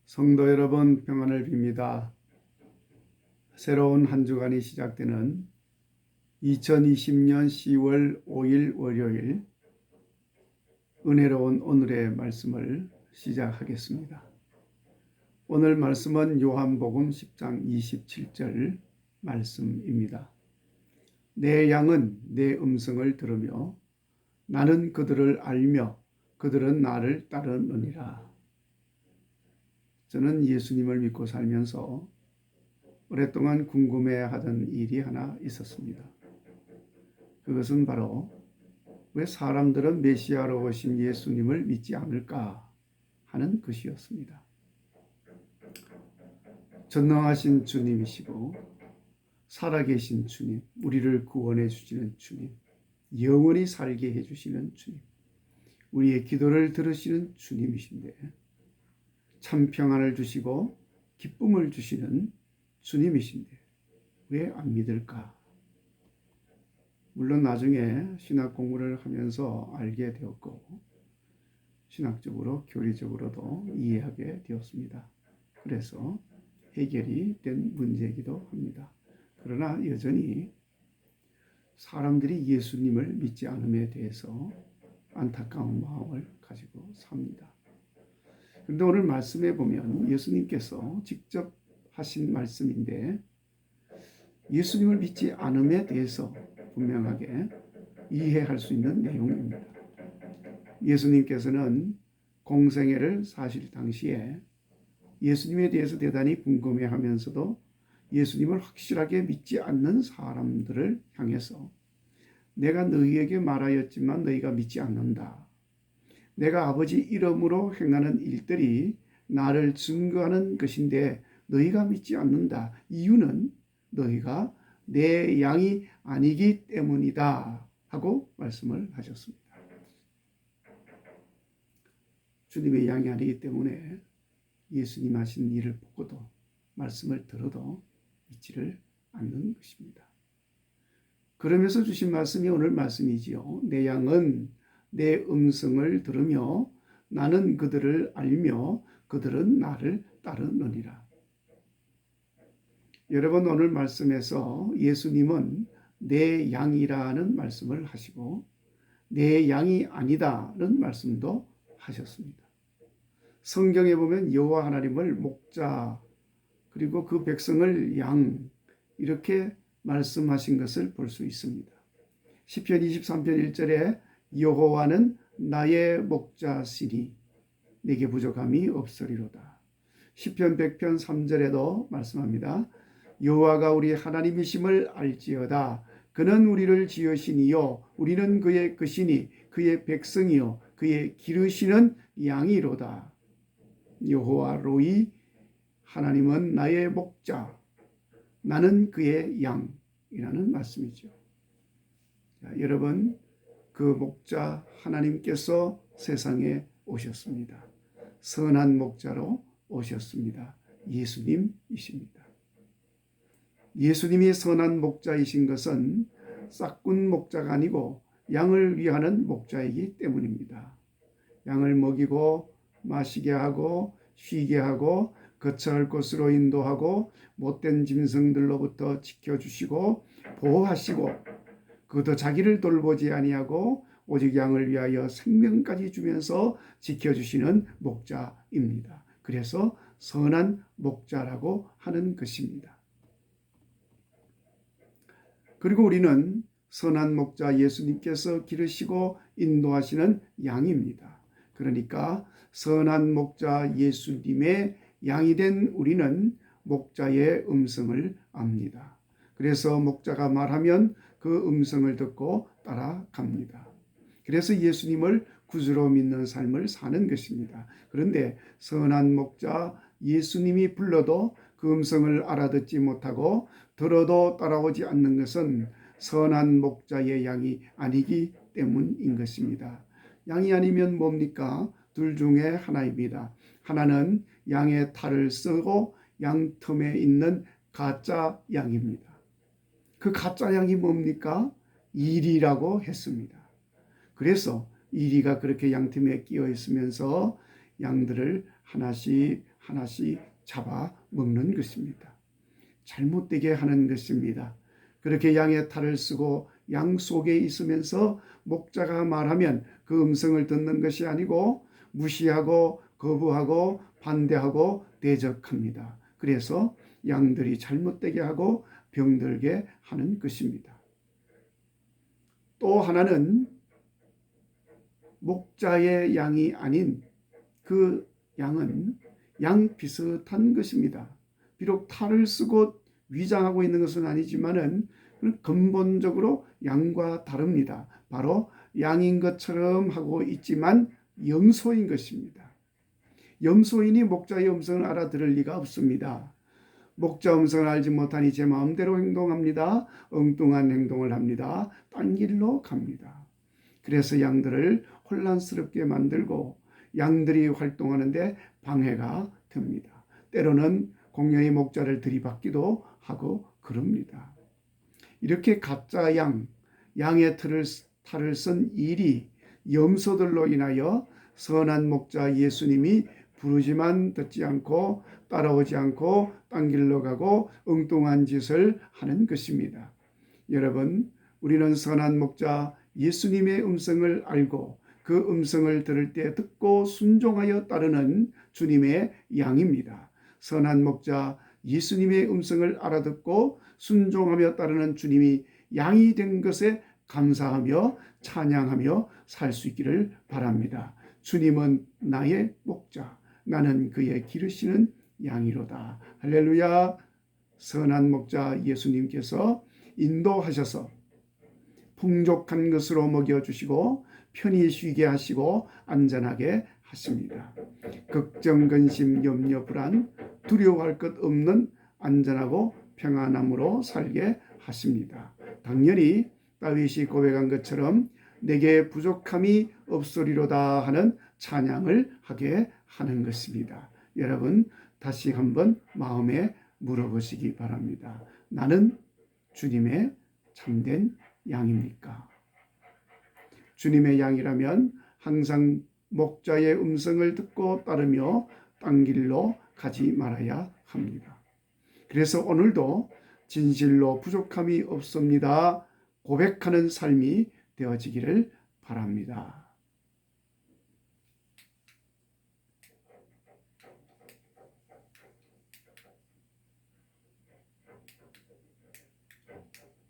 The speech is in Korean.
성도 여러분, 평안을 빕니다. 새로운 한 주간이 시작되는 2020년 10월 5일 월요일, 은혜로운 오늘의 말씀을 시작하겠습니다. 오늘 말씀은 요한복음 10장 27절 말씀입니다. 내 양은 내 음성을 들으며 나는 그들을 알며 그들은 나를 따르느니라. 저는 예수님을 믿고 살면서 오랫동안 궁금해하던 일이 하나 있었습니다. 그것은 바로 왜 사람들은 메시아로 오신 예수님을 믿지 않을까 하는 것이었습니다. 전능하신 주님이시고 살아계신 주님, 우리를 구원해 주시는 주님, 영원히 살게 해주시는 주님, 우리의 기도를 들으시는 주님이신데 참 평안을 주시고 기쁨을 주시는 주님이신데 왜 안 믿을까? 물론 나중에 신학 공부를 하면서 알게 되었고 신학적으로 교리적으로도 이해하게 되었습니다. 그래서 해결이 된 문제이기도 합니다. 그러나 여전히 사람들이 예수님을 믿지 않음에 대해서 안타까운 마음을 가지고 삽니다. 그런데 오늘 말씀에 보면 예수님께서 직접 하신 말씀인데 예수님을 믿지 않음에 대해서 분명하게 이해할 수 있는 내용입니다. 예수님께서는 공생애를 사실 당시에 예수님에 대해서 대단히 궁금해하면서도 예수님을 확실하게 믿지 않는 사람들을 향해서 내가 너희에게 말하였지만 너희가 믿지 않는다. 내가 아버지 이름으로 행하는 일들이 나를 증거하는 것인데 너희가 믿지 않는다. 이유는 너희가 내 양이 아니기 때문이다. 하고 말씀을 하셨습니다. 주님의 양이 아니기 때문에 예수님 하신 일을 보고도 말씀을 들어도 믿지를 않는 것입니다. 그러면서 주신 말씀이 오늘 말씀이지요. 내 양은 내 음성을 들으며 나는 그들을 알며 그들은 나를 따르느니라. 여러분, 오늘 말씀에서 예수님은 내 양이라는 말씀을 하시고 내 양이 아니다는 말씀도 하셨습니다. 성경에 보면 여호와 하나님을 목자 그리고 그 백성을 양 이렇게 말씀하신 것을 볼 수 있습니다. 시편 23편 1절에 여호와는 나의 목자시니 내게 부족함이 없으리로다. 시편 100편 3절에도 말씀합니다. 여호와가 우리 하나님이심을 알지어다. 그는 우리를 지으시니요 우리는 그의 것이니 그의 백성이요 그의 기르시는 양이로다. 여호와 로이, 하나님은 나의 목자, 나는 그의 양이라는 말씀이죠. 자, 여러분, 그 목자 하나님께서 세상에 오셨습니다. 선한 목자로 오셨습니다. 예수님이십니다. 예수님이 선한 목자이신 것은 싹군 목자가 아니고 양을 위하는 목자이기 때문입니다. 양을 먹이고 마시게 하고 쉬게 하고 거처할 곳으로 인도하고 못된 짐승들로부터 지켜주시고 보호하시고 그도 자기를 돌보지 아니하고 오직 양을 위하여 생명까지 주면서 지켜주시는 목자입니다. 그래서 선한 목자라고 하는 것입니다. 그리고 우리는 선한 목자 예수님께서 기르시고 인도하시는 양입니다. 그러니까 선한 목자 예수님의 양이 된 우리는 목자의 음성을 압니다. 그래서 목자가 말하면 그 음성을 듣고 따라갑니다. 그래서 예수님을 구주로 믿는 삶을 사는 것입니다. 그런데 선한 목자 예수님이 불러도 그 음성을 알아듣지 못하고 들어도 따라오지 않는 것은 선한 목자의 양이 아니기 때문인 것입니다. 양이 아니면 뭡니까? 둘 중에 하나입니다. 하나는 양의 탈을 쓰고 양 틈에 있는 가짜 양입니다. 그 가짜 양이 뭡니까? 이리라고 했습니다. 그래서 이리가 그렇게 양 틈에 끼어 있으면서 양들을 하나씩 하나씩 잡아 먹는 것입니다. 잘못되게 하는 것입니다. 그렇게 양의 탈을 쓰고 양 속에 있으면서 목자가 말하면 그 음성을 듣는 것이 아니고 무시하고 거부하고 반대하고 대적합니다. 그래서 양들이 잘못되게 하고 병들게 하는 것입니다. 또 하나는 목자의 양이 아닌 그 양은 양 비슷한 것입니다. 비록 탈을 쓰고 위장하고 있는 것은 아니지만은 근본적으로 양과 다릅니다. 바로 양인 것처럼 하고 있지만 염소인 것입니다. 염소인이 목자의 음성을 알아들을 리가 없습니다. 목자 음성을 알지 못하니 제 마음대로 행동합니다. 엉뚱한 행동을 합니다. 딴 길로 갑니다. 그래서 양들을 혼란스럽게 만들고 양들이 활동하는데 방해가 됩니다. 때로는 공연히 목자를 들이받기도 하고 그럽니다. 이렇게 가짜 양의 탈을 쓴 일이 염소들로 인하여 선한 목자 예수님이 부르지만 듣지 않고 따라오지 않고 딴 길로 가고 엉뚱한 짓을 하는 것입니다. 여러분, 우리는 선한 목자 예수님의 음성을 알고 그 음성을 들을 때 듣고 순종하여 따르는 주님의 양입니다. 선한 목자 예수님의 음성을 알아듣고 순종하며 따르는 주님이 양이 된 것에 감사하며 찬양하며 살 수 있기를 바랍니다. 주님은 나의 목자, 나는 그의 기르시는 양이로다. 할렐루야. 선한 목자 예수님께서 인도하셔서 풍족한 것으로 먹여주시고 편히 쉬게 하시고 안전하게 하십니다. 걱정, 근심, 염려, 불안, 두려워할 것 없는 안전하고 평안함으로 살게 하십니다. 당연히 다윗이 고백한 것처럼 내게 부족함이 없으리로다 하는 찬양을 하게 하는 것입니다. 여러분 다시 한번 마음에 물어보시기 바랍니다. 나는 주님의 참된 양입니까? 주님의 양이라면 항상 목자의 음성을 듣고 따르며 딴 길로 가지 말아야 합니다. 그래서 오늘도 진실로 부족함이 없습니다 고백하는 삶이 되어지기를 바랍니다.